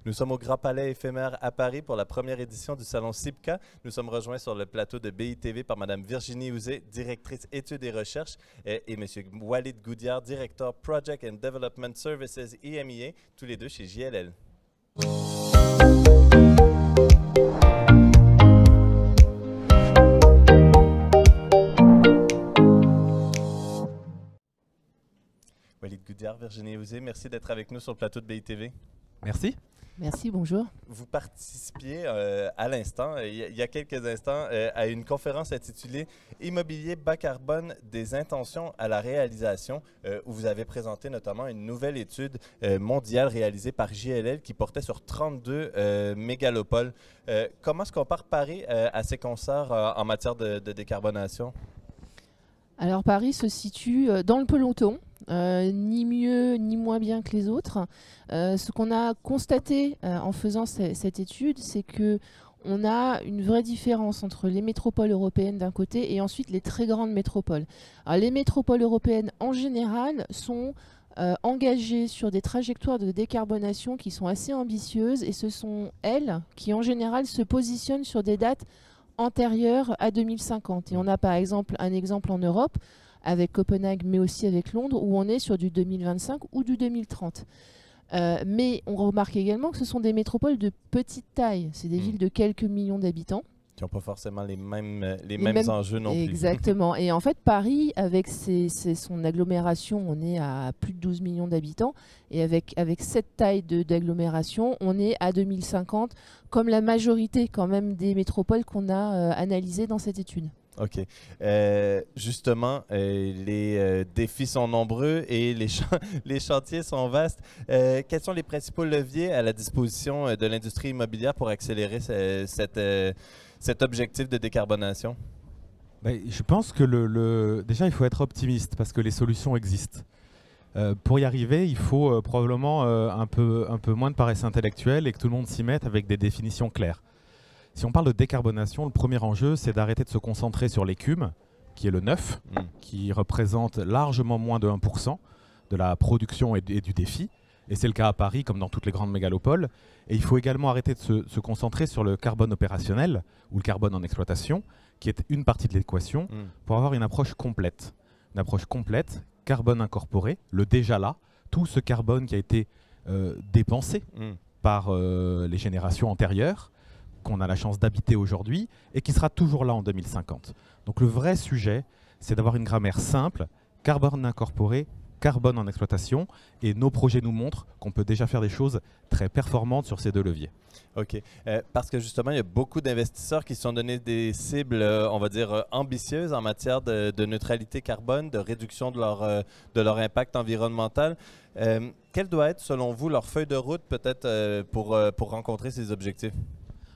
Nous sommes au Grand Palais éphémère à Paris pour la première édition du salon CIPCA. Nous sommes rejoints sur le plateau de BITV par Mme Virginie Ouzé, directrice études et recherches, et M. Walid Goudiard, directeur Project and Development Services EMEA, tous les deux chez JLL. Walid Goudiard, Virginie Ouzé, merci d'être avec nous sur le plateau de BITV. Merci. Merci, bonjour. Vous participiez à l'instant, il y a quelques instants, à une conférence intitulée « Immobilier bas carbone des intentions à la réalisation » où vous avez présenté notamment une nouvelle étude mondiale réalisée par JLL qui portait sur 32 mégalopoles. Comment se compare Paris à ces concerts en matière de décarbonation? Alors Paris se situe dans le peloton, ni mieux ni moins bien que les autres. Ce qu'on a constaté en faisant cette étude, c'est qu'on a une vraie différence entre les métropoles européennes d'un côté et ensuite les très grandes métropoles. Alors, les métropoles européennes en général sont engagées sur des trajectoires de décarbonation qui sont assez ambitieuses et ce sont elles qui en général se positionnent sur des dates antérieure à 2050. Et on a par exemple un exemple en Europe avec Copenhague mais aussi avec Londres où on est sur du 2025 ou du 2030. Mais on remarque également que ce sont des métropoles de petite taille. C'est des villes de quelques millions d'habitants. Qui n'ont pas forcément les mêmes enjeux non plus. Exactement. Et en fait, Paris, avec son agglomération, on est à plus de 12 millions d'habitants. Et avec cette taille d'agglomération, on est à 2050, comme la majorité quand même des métropoles qu'on a analysées dans cette étude. OK. Justement, les défis sont nombreux et les chantiers sont vastes. Quels sont les principaux leviers à la disposition de l'industrie immobilière pour accélérer cet objectif de décarbonation? Je pense que déjà, il faut être optimiste parce que les solutions existent. Pour y arriver, il faut probablement un peu moins de paresse intellectuelle et que tout le monde s'y mette avec des définitions claires. Si on parle de décarbonation, le premier enjeu, c'est d'arrêter de se concentrer sur l'écume, qui est le neuf, qui représente largement moins de 1% de la production et du défi. Et c'est le cas à Paris, comme dans toutes les grandes mégalopoles. Et il faut également arrêter de se concentrer sur le carbone opérationnel, ou le carbone en exploitation, qui est une partie de l'équation, pour avoir une approche complète. Une approche complète, carbone incorporé, le déjà là, tout ce carbone qui a été dépensé par les générations antérieures, qu'on a la chance d'habiter aujourd'hui et qui sera toujours là en 2050. Donc le vrai sujet, c'est d'avoir une grammaire simple, carbone incorporé, carbone en exploitation, et nos projets nous montrent qu'on peut déjà faire des choses très performantes sur ces deux leviers. OK. Parce que justement, il y a beaucoup d'investisseurs qui se sont donné des cibles, on va dire, ambitieuses en matière de neutralité carbone, de réduction de leur impact environnemental. Quelle doit être, selon vous, leur feuille de route peut-être pour rencontrer ces objectifs?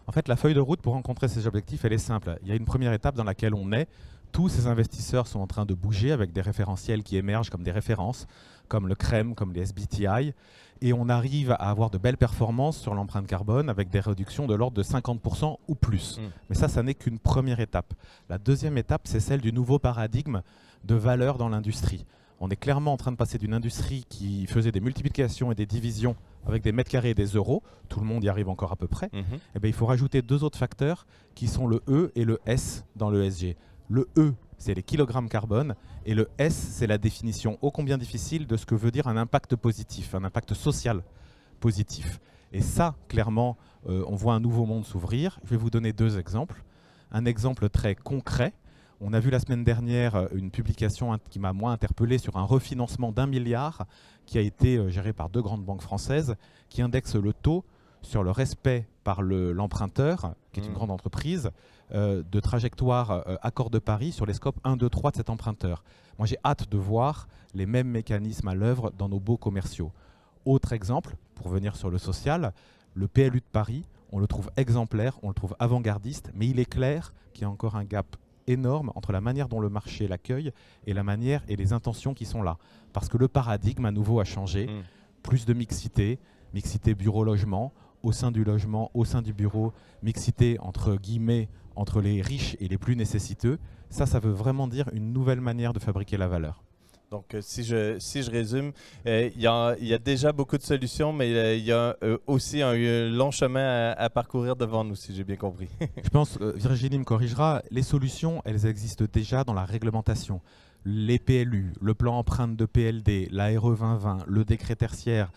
En fait, la feuille de route pour rencontrer ces objectifs, elle est simple. Il y a une première étape dans laquelle on est. Tous ces investisseurs sont en train de bouger avec des référentiels qui émergent comme des références, comme le CREM, comme les SBTI. Et on arrive à avoir de belles performances sur l'empreinte carbone avec des réductions de l'ordre de 50% ou plus. Mais ça n'est qu'une première étape. La deuxième étape, c'est celle du nouveau paradigme de valeur dans l'industrie. On est clairement en train de passer d'une industrie qui faisait des multiplications et des divisions avec des mètres carrés et des euros, tout le monde y arrive encore à peu près, et bien, il faut rajouter deux autres facteurs qui sont le E et le S dans le ESG. Le E, c'est les kilogrammes carbone, et le S, c'est la définition ô combien difficile de ce que veut dire un impact positif, un impact social positif. Et ça, clairement, on voit un nouveau monde s'ouvrir. Je vais vous donner deux exemples. Un exemple très concret. On a vu la semaine dernière une publication qui m'a moins interpellé sur un refinancement d'1 milliard qui a été géré par deux grandes banques françaises qui indexent le taux sur le respect par l'emprunteur, qui est une grande entreprise, de trajectoire Accord de Paris sur les scopes 1, 2, 3 de cet emprunteur. Moi, j'ai hâte de voir les mêmes mécanismes à l'œuvre dans nos baux commerciaux. Autre exemple, pour venir sur le social, le PLU de Paris, on le trouve exemplaire, on le trouve avant-gardiste, mais il est clair qu'il y a encore un gap énorme entre la manière dont le marché l'accueille et la manière et les intentions qui sont là. Parce que le paradigme à nouveau a changé. Plus de mixité bureau-logement, au sein du logement, au sein du bureau, mixité entre guillemets, entre les riches et les plus nécessiteux. Ça veut vraiment dire une nouvelle manière de fabriquer la valeur. Donc, si je résume, il y a déjà beaucoup de solutions, mais il y a aussi un long chemin à parcourir devant nous, si j'ai bien compris. Je pense, Virginie me corrigera, les solutions, elles existent déjà dans la réglementation. Les PLU, le plan empreinte de PLD, la RE 2020, le décret tertiaire,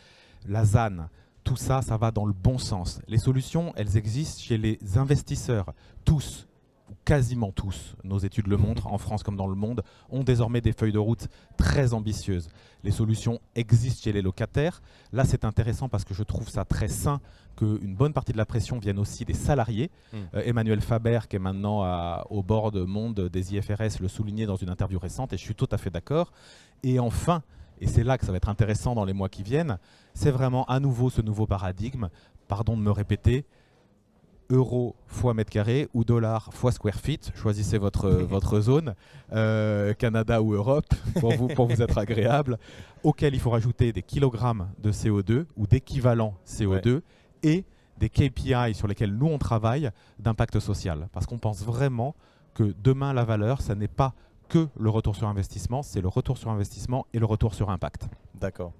la ZAN, tout ça, ça va dans le bon sens. Les solutions, elles existent chez les investisseurs, tous, ou quasiment tous, nos études le montrent, en France comme dans le monde, ont désormais des feuilles de route très ambitieuses. Les solutions existent chez les locataires. Là, c'est intéressant parce que je trouve ça très sain qu'une bonne partie de la pression vienne aussi des salariés. Emmanuel Faber, qui est maintenant au bord de Monde des IFRS, le soulignait dans une interview récente, et je suis tout à fait d'accord. Et enfin, et c'est là que ça va être intéressant dans les mois qui viennent, c'est vraiment à nouveau ce nouveau paradigme, pardon de me répéter, euro fois mètre carré ou dollar fois square feet, choisissez votre zone, Canada ou Europe, pour vous être agréable, auquel il faut rajouter des kilogrammes de CO2 ou d'équivalent CO2 et des KPI sur lesquels nous on travaille d'impact social. Parce qu'on pense vraiment que demain la valeur, ça n'est pas que le retour sur investissement, c'est le retour sur investissement et le retour sur impact. D'accord.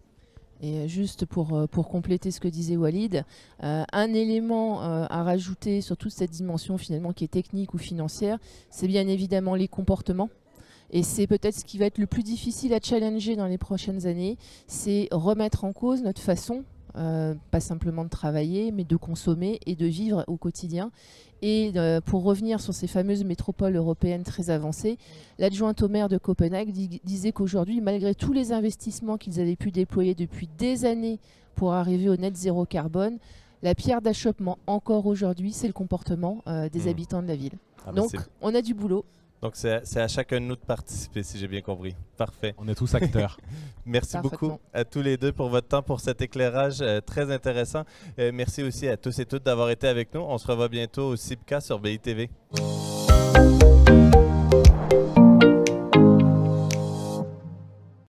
Et juste pour compléter ce que disait Walid, un élément à rajouter sur toute cette dimension finalement qui est technique ou financière, c'est bien évidemment les comportements. Et c'est peut-être ce qui va être le plus difficile à challenger dans les prochaines années, c'est remettre en cause notre façon, pas simplement de travailler, mais de consommer et de vivre au quotidien. Et pour revenir sur ces fameuses métropoles européennes très avancées, l'adjointe au maire de Copenhague disait qu'aujourd'hui, malgré tous les investissements qu'ils avaient pu déployer depuis des années pour arriver au net zéro carbone, la pierre d'achoppement encore aujourd'hui, c'est le comportement des habitants de la ville. Donc on a du boulot. Donc c'est à chacun de nous de participer, si j'ai bien compris. Parfait. On est tous acteurs. Merci beaucoup à tous les deux pour votre temps, pour cet éclairage très intéressant. Merci aussi à tous et toutes d'avoir été avec nous. On se revoit bientôt au CIPCA sur BITV.